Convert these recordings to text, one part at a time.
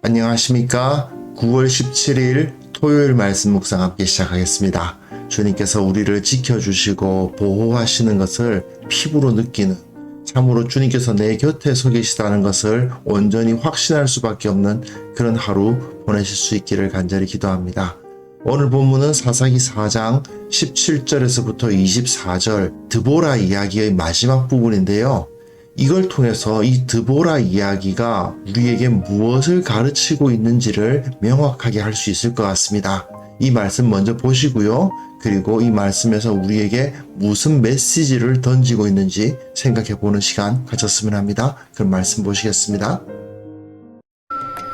안녕하십니까? 9월 17일 토요일 말씀 묵상 함께 시작하겠습니다. 주님께서 우리를 지켜주시고 보호하시는 것을 피부로 느끼는, 참으로 주님께서 내 곁에 서 계시다는 것을 온전히 확신할 수밖에 없는 그런 하루 보내실 수 있기를 간절히 기도합니다. 오늘 본문은 사사기 4장 17절에서부터 24절 드보라 이야기의 마지막 부분인데요. 이걸 통해서 이 드보라 이야기가 우리에게 무엇을 가르치고 있는지를 명확하게 할 수 있을 것 같습니다. 이 말씀 먼저 보시고요. 그리고 이 말씀에서 우리에게 무슨 메시지를 던지고 있는지 생각해 보는 시간 가졌으면 합니다. 그럼 말씀 보시겠습니다.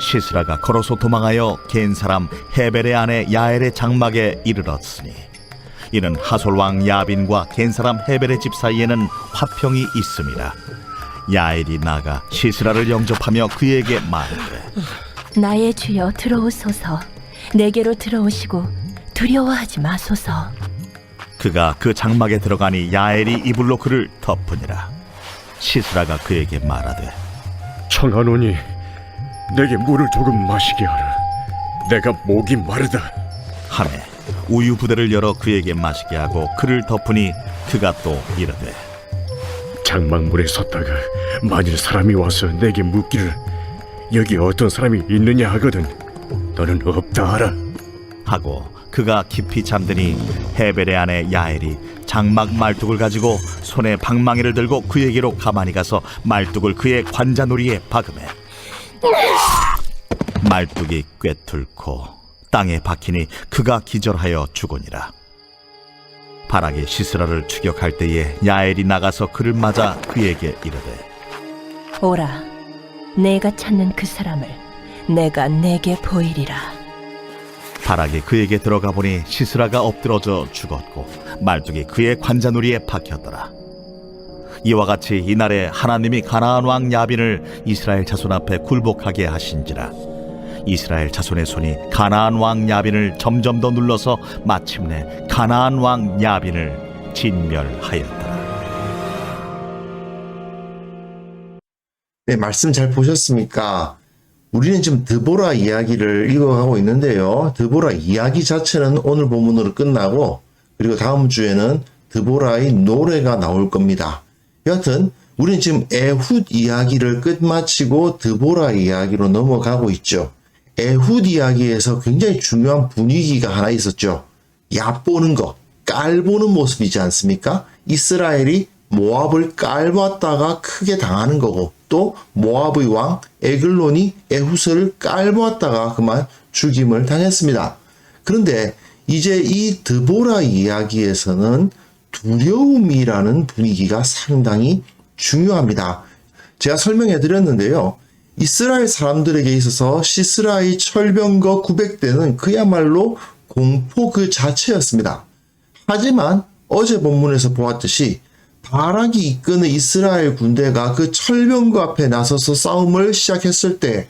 시스라가 걸어서 도망하여 겐 사람 헤벨의 아내 야엘의 장막에 이르렀으니 이는 하솔 왕 야빈과 겐 사람 헤벨의 집 사이에는 화평이 있음이라. 야엘이 나가 시스라를 영접하며 그에게 말하되 나의 주여 들어오소서. 내게로 들어오시고 두려워하지 마소서. 그가 그 장막에 들어가니 야엘이 이불로 그를 덮으니라. 시스라가 그에게 말하되 청하노니 내게 물을 조금 마시게 하라. 내가 목이 마르다 하매 우유 부대를 열어 그에게 마시게 하고 그를 덮으니 그가 또 이르되 장막물에 섰다가 만일 사람이 와서 내게 묻기를 여기 어떤 사람이 있느냐 하거든 너는 없다 하라 하고 그가 깊이 잠드니 헤벨의 아내 야엘이 장막 말뚝을 가지고 손에 방망이를 들고 그에게로 가만히 가서 말뚝을 그의 관자놀이에 박으매 말뚝이 꿰뚫고 땅에 박히니 그가 기절하여 죽으니라. 바락이 시스라를 추격할 때에 야엘이 나가서 그를 맞아 그에게 이르되 오라, 내가 찾는 그 사람을 내가 내게 보이리라. 바락이 그에게 들어가 보니 시스라가 엎드러져 죽었고 말뚝이 그의 관자놀이에 박혔더라. 이와 같이 이날에 하나님이 가나안 왕 야빈을 이스라엘 자손 앞에 굴복하게 하신지라. 이스라엘 자손의 손이 가나안 왕 야빈을 점점 더 눌러서 마침내 가나안 왕 야빈을 진멸하였더라. 네, 말씀 잘 보셨습니까? 우리는 지금 드보라 이야기를 읽어가고 있는데요. 드보라 이야기 자체는 오늘 본문으로 끝나고 그리고 다음 주에는 드보라의 노래가 나올 겁니다. 여하튼 우리는 지금 에훗 이야기를 끝마치고 드보라 이야기로 넘어가고 있죠. 에훗 이야기에서 굉장히 중요한 분위기가 하나 있었죠. 얕보는 거, 깔보는 모습이지 않습니까? 이스라엘이 모압을 깔보았다가 크게 당하는 거고 또 모압의 왕 에글론이 에훗을 깔보았다가 그만 죽임을 당했습니다. 그런데 이제 이 드보라 이야기에서는 두려움이라는 분위기가 상당히 중요합니다. 제가 설명해 드렸는데요. 이스라엘 사람들에게 있어서 시스라의 철병거 900대는 그야말로 공포 그 자체였습니다. 하지만 어제 본문에서 보았듯이 바락이 이끄는 이스라엘 군대가 그 철병거 앞에 나서서 싸움을 시작했을 때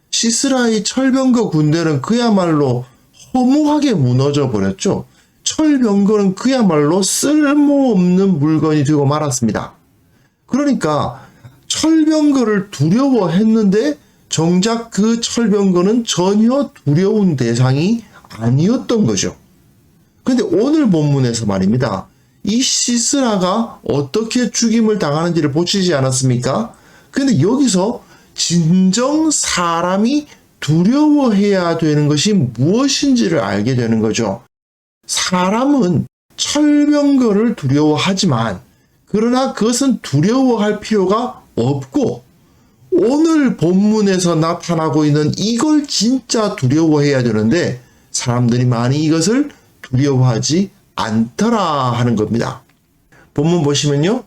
시스라의 철병거 군대는 그야말로 허무하게 무너져 버렸죠. 철병거는 그야말로 쓸모없는 물건이 되고 말았습니다. 그러니까 철병거를 두려워했는데 정작 그 철병거는 전혀 두려운 대상이 아니었던 거죠. 그런데 오늘 본문에서 말입니다. 이 시스라가 어떻게 죽임을 당하는지를 보시지 않았습니까? 그런데 여기서 진정 사람이 두려워해야 되는 것이 무엇인지를 알게 되는 거죠. 사람은 철병거를 두려워하지만 그러나 그것은 두려워할 필요가 없고 오늘 본문에서 나타나고 있는 이걸 진짜 두려워해야 되는데 사람들이 많이 이것을 두려워하지 않더라 하는 겁니다. 본문 보시면요.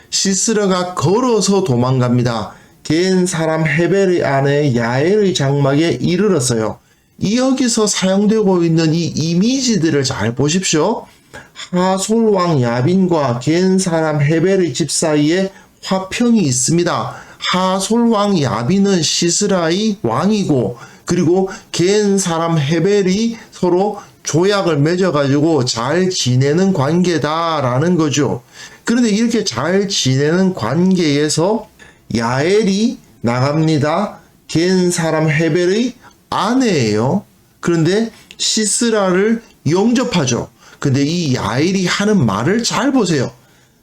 시스라가 걸어서 도망갑니다. 겐 사람 헤벨의 아내 야엘의 장막에 이르렀어요. 이 여기서 사용되고 있는 이 이미지들을 잘 보십시오. 하솔 왕 야빈과 겐 사람 헤벨의 집 사이에 화평이 있습니다. 하솔 왕 야빈은 시스라의 왕이고 그리고 겐 사람 헤벨이 서로 조약을 맺어가지고 잘 지내는 관계다라는 거죠. 그런데 이렇게 잘 지내는 관계에서 야엘이 나갑니다. 겐 사람 헤벨의 아내예요. 그런데 시스라를 영접하죠. 근데 이 야엘이 하는 말을 잘 보세요.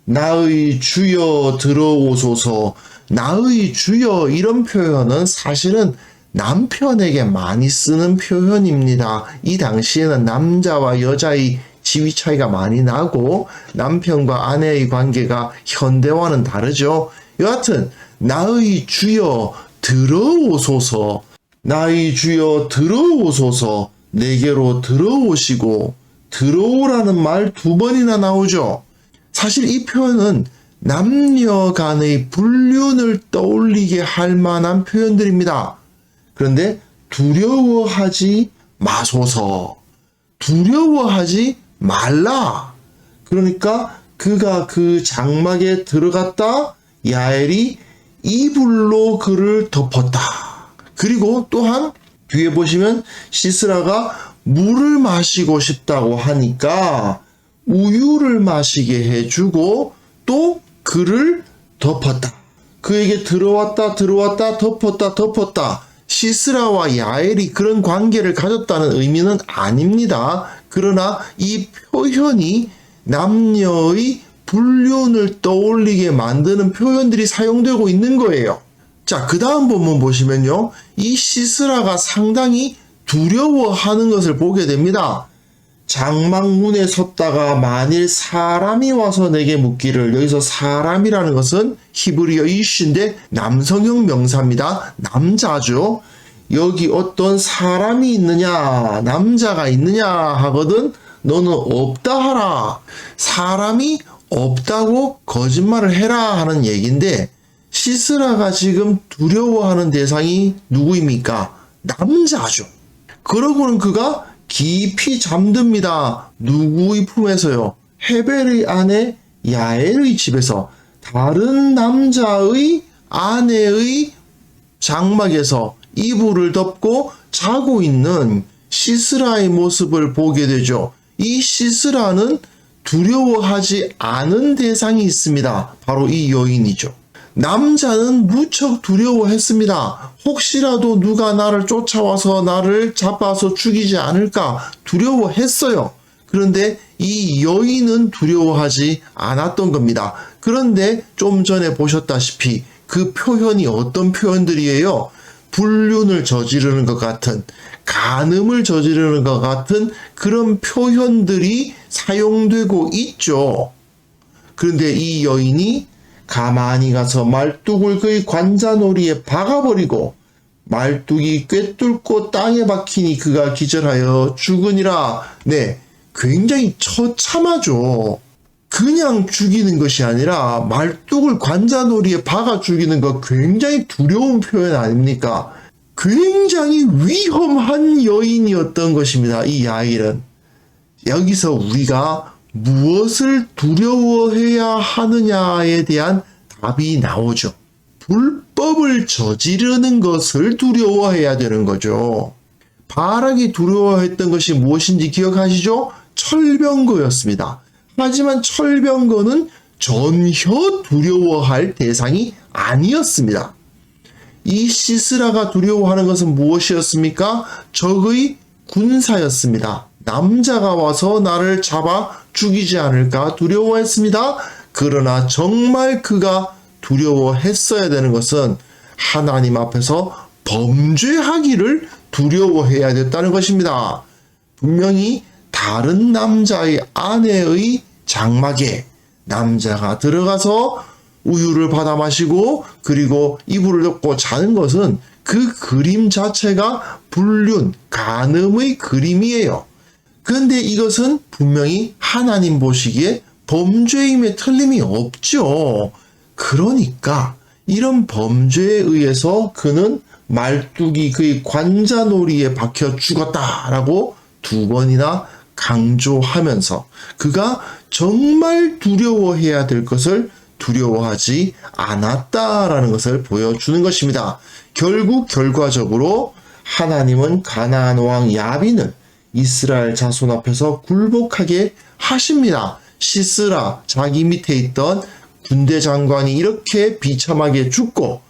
나의 주여 들어오소서, 나의 주여, 이런 표현은 사실은 남편에게 많이 쓰는 표현입니다. 이 당시에는 남자와 여자의 지위 차이가 많이 나고 남편과 아내의 관계가 현대와는 다르죠. 여하튼 나의 주여 들어오소서, 나의 주여 들어오소서, 내게로 들어오시고, 들어오라는 말 2번이나 나오죠. 사실 이 표현은 남녀 간의 불륜을 떠올리게 할 만한 표현들입니다. 그런데 두려워하지 마소서, 두려워하지 말라. 그러니까 그가 그 장막에 들어갔다 야엘이 이불로 그를 덮었다. 그리고 또한 뒤에 보시면 시스라가 물을 마시고 싶다고 하니까 우유를 마시게 해주고 또 그를 덮었다. 그에게 들어왔다 덮었다. 시스라와 야엘이 그런 관계를 가졌다는 의미는 아닙니다. 그러나 이 표현이 남녀의 불륜을 떠올리게 만드는 표현들이 사용되고 있는 거예요. 자, 그 다음 본문 보시면요, 이 시스라가 상당히 두려워하는 것을 보게 됩니다. 장막문에 섰다가 만일 사람이 와서 내게 묻기를, 여기서 사람이라는 것은 히브리어 이슈인데 남성형 명사입니다. 남자죠. 여기 어떤 사람이 있느냐, 남자가 있느냐 하거든 너는 없다 하라. 사람이 없다고 거짓말을 해라 하는 얘기인데, 시스라가 지금 두려워하는 대상이 누구입니까? 남자죠. 그러고는 그가 깊이 잠듭니다. 누구의 품에서요? 헤벨의 아내 야엘의 집에서, 다른 남자의 아내의 장막에서 이불을 덮고 자고 있는 시스라의 모습을 보게 되죠. 이 시스라는 두려워하지 않은 대상이 있습니다. 바로 이 여인이죠. 남자는 무척 두려워했습니다. 혹시라도 누가 나를 쫓아와서 나를 잡아서 죽이지 않을까 두려워했어요. 그런데 이 여인은 두려워하지 않았던 겁니다. 그런데 좀 전에 보셨다시피 그 표현이 어떤 표현들이에요? 불륜을 저지르는 것 같은, 간음을 저지르는 것 같은 그런 표현들이 사용되고 있죠. 그런데 이 여인이 가만히 가서 말뚝을 그의 관자놀이에 박아버리고 말뚝이 꿰뚫고 땅에 박히니 그가 기절하여 죽으니라. 네, 굉장히 처참하죠. 그냥 죽이는 것이 아니라 말뚝을 관자놀이에 박아 죽이는 거 굉장히 두려운 표현 아닙니까? 굉장히 위험한 여인이었던 것입니다. 이 야일은. 여기서 우리가 무엇을 두려워해야 하느냐에 대한 답이 나오죠. 불법을 저지르는 것을 두려워해야 되는 거죠. 바락이 두려워했던 것이 무엇인지 기억하시죠? 철병거였습니다. 하지만 철병거는 전혀 두려워할 대상이 아니었습니다. 이 시스라가 두려워하는 것은 무엇이었습니까? 적의 군사였습니다. 남자가 와서 나를 잡아 죽이지 않을까 두려워했습니다. 그러나 정말 그가 두려워했어야 되는 것은 하나님 앞에서 범죄하기를 두려워해야 됐다는 것입니다. 분명히 다른 남자의 아내의 장막에 남자가 들어가서 우유를 받아 마시고 그리고 이불을 덮고 자는 것은 그 그림 자체가 불륜, 간음의 그림이에요. 그런데 이것은 분명히 하나님 보시기에 범죄임에 틀림이 없죠. 그러니까 이런 범죄에 의해서 그는 말뚝이 그의 관자놀이에 박혀 죽었다라고 2번이나 강조하면서 그가 정말 두려워해야 될 것을 두려워하지 않았다라는 것을 보여주는 것입니다. 결국 결과적으로 하나님은 가나안 왕 야빈을 이스라엘 자손 앞에서 굴복하게 하십니다. 시스라, 자기 밑에 있던 군대 장관이 이렇게 비참하게 죽고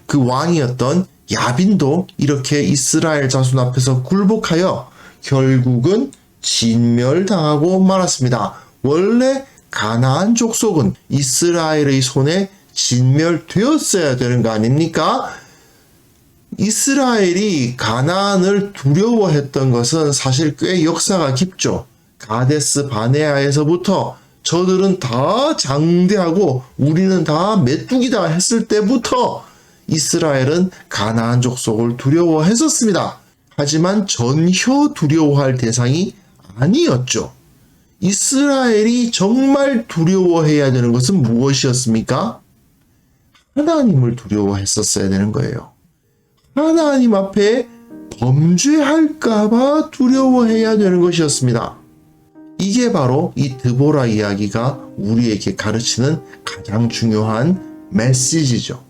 그 왕이었던 야빈도 이렇게 이스라엘 자손 앞에서 굴복하여 결국은 진멸당하고 말았습니다. 원래 가나안 족속은 이스라엘의 손에 진멸되었어야 되는 거 아닙니까? 이스라엘이 가나안을 두려워했던 것은 사실 꽤 역사가 깊죠. 가데스 바네아에서부터 저들은 다 장대하고 우리는 다 메뚜기다 했을 때부터 이스라엘은 가나안 족속을 두려워했었습니다. 하지만 전혀 두려워할 대상이 아니었죠. 이스라엘이 정말 두려워해야 되는 것은 무엇이었습니까? 하나님을 두려워했었어야 되는 거예요. 하나님 앞에 범죄할까봐 두려워해야 되는 것이었습니다. 이게 바로 이 드보라 이야기가 우리에게 가르치는 가장 중요한 메시지죠.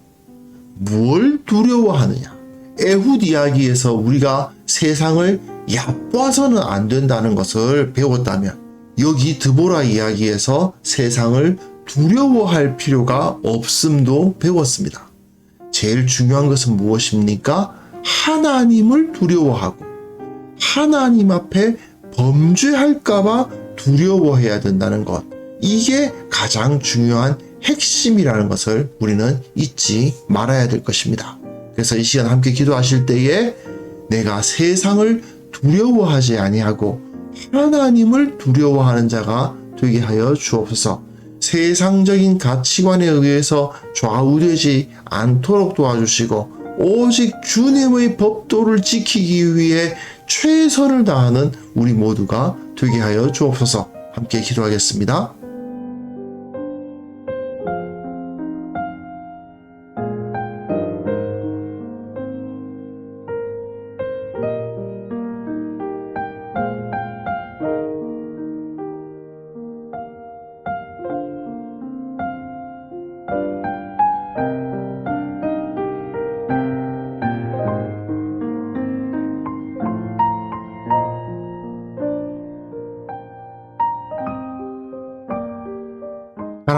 뭘 두려워하느냐? 에훗 이야기에서 우리가 세상을 얕봐서는 안 된다는 것을 배웠다면 여기 드보라 이야기에서 세상을 두려워할 필요가 없음도 배웠습니다. 제일 중요한 것은 무엇입니까? 하나님을 두려워하고 하나님 앞에 범죄할까봐 두려워해야 된다는 것. 이게 가장 중요한 핵심이라는 것을 우리는 잊지 말아야 될 것입니다. 그래서 이 시간 함께 기도하실 때에 내가 세상을 두려워하지 아니하고 하나님을 두려워하는 자가 되게 하여 주옵소서. 세상적인 가치관에 의해서 좌우되지 않도록 도와주시고 오직 주님의 법도를 지키기 위해 최선을 다하는 우리 모두가 되게 하여 주옵소서. 함께 기도하겠습니다.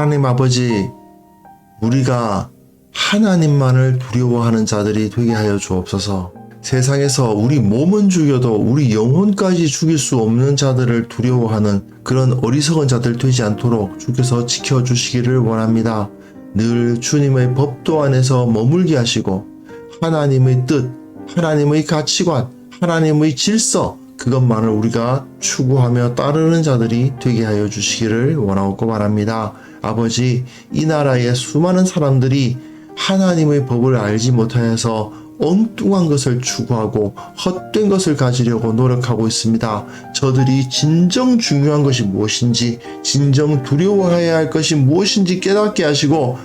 하나님 아버지, 우리가 하나님만을 두려워하는 자들이 되게 하여 주옵소서. 세상에서 우리 몸은 죽여도 우리 영혼까지 죽일 수 없는 자들을 두려워하는 그런 어리석은 자들 되지 않도록 주께서 지켜주시기를 원합니다. 늘 주님의 법도 안에서 머물게 하시고 하나님의 뜻, 하나님의 가치관, 하나님의 질서, 그것만을 우리가 추구하며 따르는 자들이 되게 하여 주시기를 원하고 바랍니다. 아버지, 이 나라의 수많은 사람들이 하나님의 법을 알지 못하여서 엉뚱한 것을 추구하고 헛된 것을 가지려고 노력하고 있습니다. 저들이 진정 중요한 것이 무엇인지, 진정 두려워해야 할 것이 무엇인지 깨닫게 하시고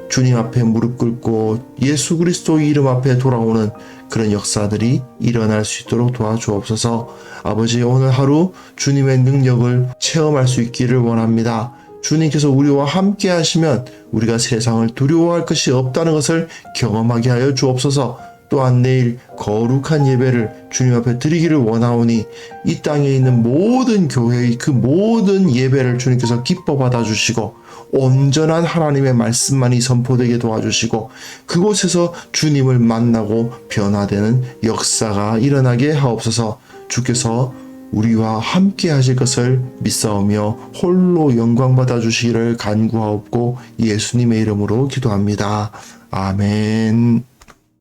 주님 앞에 무릎 꿇고 예수 그리스도의 이름 앞에 돌아오는 그런 역사들이 일어날 수 있도록 도와주옵소서. 아버지, 오늘 하루 주님의 능력을 체험할 수 있기를 원합니다. 주님께서 우리와 함께 하시면 우리가 세상을 두려워할 것이 없다는 것을 경험하게 하여 주옵소서. 또한 내일 거룩한 예배를 주님 앞에 드리기를 원하오니 이 땅에 있는 모든 교회의 그 모든 예배를 주님께서 기뻐 받아주시고 온전한 하나님의 말씀만이 선포되게 도와주시고 그곳에서 주님을 만나고 변화되는 역사가 일어나게 하옵소서. 주께서 우리와 함께 하실 것을 믿사오며 홀로 영광 받아주시기를 간구하옵고 예수님의 이름으로 기도합니다. 아멘.